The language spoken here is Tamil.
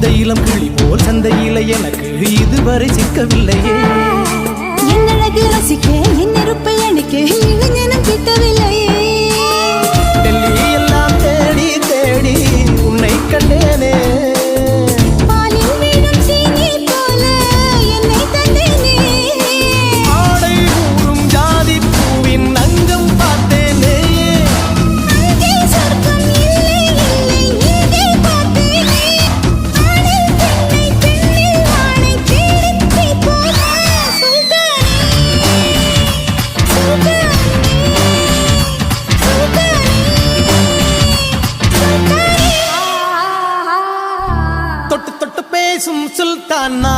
அந்த இளம் கிளி போல் சந்தையில எனக்கு இதுவரை சிக்கவில்லையே. என் அழகு ரசிக்க என் நெருப்பை அணைக்க இளைஞனும் கிட்டவில்லையே. டெல்லி எல்லாம் தேடி தேடி உன்னை கண்டேனே. பாலில் வீடும் சீனி போல என்னை தந்தேனே. ஆடை ஊறும் ஜாதி பூவின் அங்கம் பார்த்தேனே. அங்கே சொர்க்கம் இல்லை இல்லை இங்கே பார்த்தேனே. ஆணில் பெண்ணை பெண்ணில் ஆணை தேடி போல சுல்தானே சுல்தானே தொட்டு தொட்டு பேசும் சுல்தானா